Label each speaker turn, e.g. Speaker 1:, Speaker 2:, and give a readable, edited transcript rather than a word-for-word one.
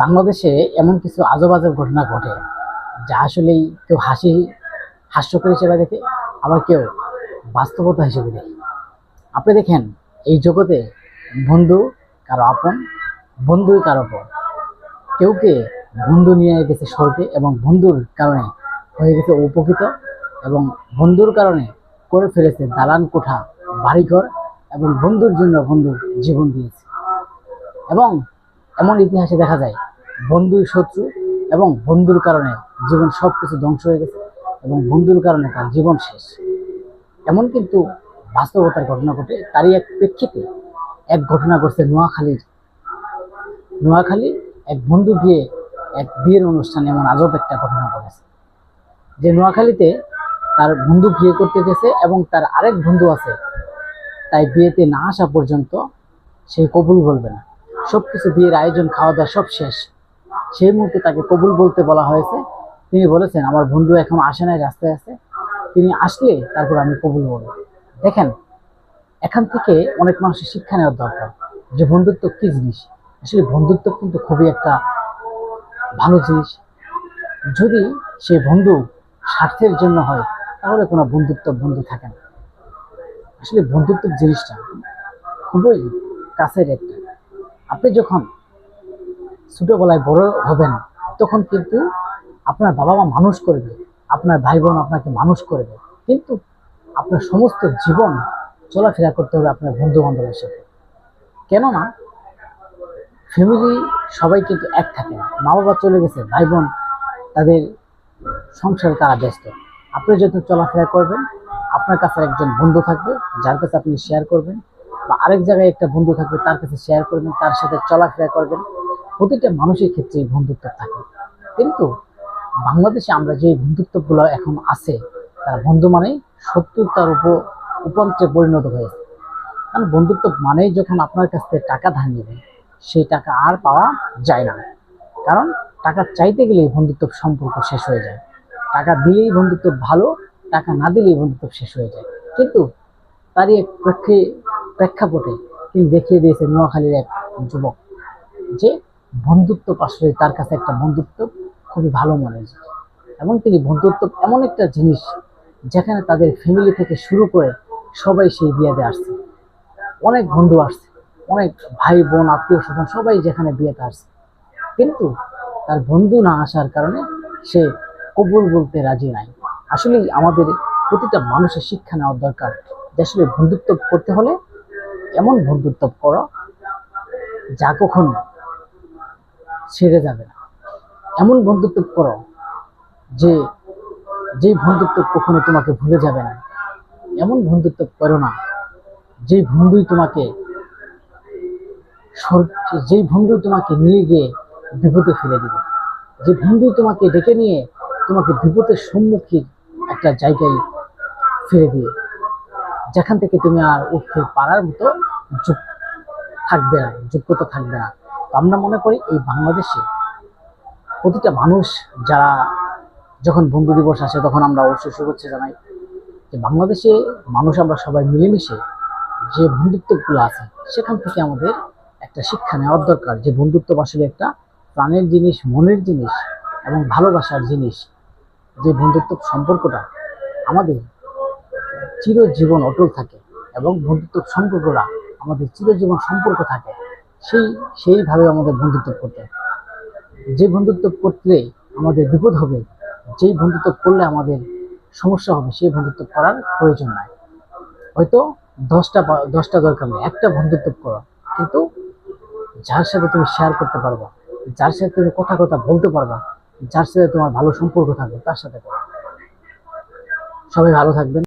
Speaker 1: বাংলাদেশে এমন কিছু আজব আজব ঘটনা ঘটে যা আসলেই কেউ হাস্যকর হিসেবে দেখে, আবার কেউ বাস্তবতা হিসেবে দেখে। আপনি দেখেন, এই জগতে বন্ধু কারো আপন, বন্ধুই কারো পর। কেউকে বন্ধু নিয়ে গেছে স্বর্গে এবং বন্ধুর কারণে হয়ে গেছে উপকৃত, এবং বন্ধুর কারণে করে ফেলেছে দালান কোঠা, বাড়িঘর, এবং বন্ধুর জন্য বন্ধুর জীবন দিয়েছে। এবং এমন ইতিহাসে দেখা যায় বন্ধুই শত্রু, এবং বন্ধুর কারণে জীবন সবকিছু ধ্বংস হয়ে গেছে এবং বন্ধুর কারণে তার জীবন শেষ। এমন কিন্তু বাস্তবতার ঘটনা ঘটে। তারই এক প্রেক্ষিতে এক ঘটনা ঘটছে নোয়াখালী এক বন্ধু গিয়ে এক বিয়ের অনুষ্ঠানে এমন আজব একটা ঘটনা ঘটেছে যে নোয়াখালীতে তার বন্ধু বিয়ে করতে গেছে এবং তার আরেক বন্ধু আছে, তাই বিয়েতে না আসা পর্যন্ত সে কবুল বলবে না। সবকিছু, বিয়ের আয়োজন, খাওয়া দাওয়া সব শেষ, সেই মুহূর্তে তাকে কবুল বলতে বলা হয়েছে। তিনি বলেছেন, আমার বন্ধু এখন আসে নাই, রাস্তায় আছে, তিনি আসলে তারপর আমি কবুল বলবো। দেখেন, এখান থেকে অনেক মানুষের শিক্ষা নেওয়ার দরকার যে বন্ধুত্ব কি জিনিস। আসলে বন্ধুত্ব কিন্তু খুবই একটা ভালো জিনিস। যদি সেই বন্ধু স্বার্থের জন্য হয় তাহলে কোনো বন্ধু থাকে না। আসলে বন্ধুত্ব জিনিসটা খুবই কাছের একটা। আপনি যখন ছোটবেলায় বড় হবেন তখন কিন্তু আপনার বাবা মা মানুষ করবে, আপনার ভাই বোন আপনাকে মানুষ করবে, কিন্তু আপনার সমস্ত জীবন চলাফেরা করতে হবে আপনার বন্ধু বান্ধবের সাথে। কেননা ফ্যামিলি সবাই কিন্তু এক থাকে না, মা বাবা চলে গেছে, ভাই বোন তাদের সংসারে তারা ব্যস্ত। আপনি যত চলাফেরা করবেন আপনার কাছে একজন বন্ধু থাকবে যার কাছে আপনি শেয়ার করবেন, বা আরেক জায়গায় একটা বন্ধু থাকবে তার কাছে শেয়ার করবেন, তার সাথে চলাফেরা করবেন। প্রতিটা মানুষের ক্ষেত্রে বন্ধুত্ব থাকে। কিন্তু বাংলাদেশে আমরা যে বন্ধুত্বগুলো এখন আছে, তার বন্ধু মানেই শত্রুতার উপন্তে পরিণত হয়েছে। কারণ বন্ধুত্ব মানেই যখন আপনার কাছ থেকে টাকা ধার নেবেন, সেই টাকা আর পাওয়া যায় না। কারণ টাকা চাইতে গেলেই বন্ধুত্ব সম্পর্ক শেষ হয়ে যায়। টাকা দিলেই বন্ধুত্ব ভালো, টাকা না দিলেই বন্ধুত্ব শেষ হয়ে যায়। কিন্তু তারই এক প্রেক্ষাপটে তিনি দেখিয়ে দিয়েছে নোয়াখালীর এক যুবক যে বন্ধুত্ব আসলে তার কাছে একটা বন্ধুত্ব খুবই ভালো মনে হয়। এবং তিনি বন্ধুত্ব এমন একটা জিনিস যেখানে তাদের ফ্যামিলি থেকে শুরু করে সবাই সেই বিয়েতে আসছে, অনেক বন্ধু আসছে, অনেক ভাই বোন আত্মীয় স্বজন সবাই যেখানে বিয়েতে আসছে, কিন্তু তার বন্ধু না আসার কারণে সে কবুল বলতে রাজি নাই। আসলে আমাদের প্রতিটা মানুষের শিক্ষা নেওয়ার দরকার যে আসলে বন্ধুত্ব করতে হলে এমন বন্ধুত্ব করো যা কখনো ছেড়ে যাবে না। এমন বন্ধুত্ব করো যে যে বন্ধুত্ব কখনো তোমাকে ভুলে যাবে না। এমন বন্ধুত্ব করো না যেই বন্ধু তোমাকে নিয়ে গিয়ে বিপদে ফেলে দিবে, যে বন্ধু তোমাকে ডেকে নিয়ে তোমাকে বিপদের সম্মুখীন একটা জায়গায় ফিরে দিয়ে, যেখান থেকে তুমি আর উঠতে পারার মতো যোগ্যতা থাকবে না। তো আমরা মনে করি এই বাংলাদেশে প্রতিটা মানুষ, যারা যখন বন্ধু দিবস আসে তখন আমরা অবশ্যই শুভেচ্ছা জানাই। যে বাংলাদেশে মানুষ আমরা সবাই মিলেমিশে যে বন্ধুত্বগুলো আছে সেখান থেকে আমাদের একটা শিক্ষা নেওয়ার দরকার যে বন্ধুত্ব আসলে একটা প্রাণের জিনিস, মনের জিনিস এবং ভালোবাসার জিনিস। যে বন্ধুত্ব সম্পর্কটা আমাদের চিরজীবন অটল থাকে এবং বন্ধুত্ব সম্পর্কটা আমাদের চিরজীবন সম্পর্ক থাকে, সেইভাবে আমাদের বন্ধুত্ব করতে। যে বন্ধুত্ব করলে আমাদের বিপদ হবে, যেই বন্ধুত্ব করলে আমাদের সমস্যা হবে, সেই বন্ধুত্ব করার প্রয়োজন নাই। হয়তো 10টা দরকার নেই, একটা বন্ধুত্ব করো, কিন্তু যার সাথে তুমি শেয়ার করতে পারবা, যার সাথে তুমি কথা বলতে পারবা, যার সাথে তোমার ভালো সম্পর্ক থাকবে তার সাথে করো। সবাই ভালো থাকবেন।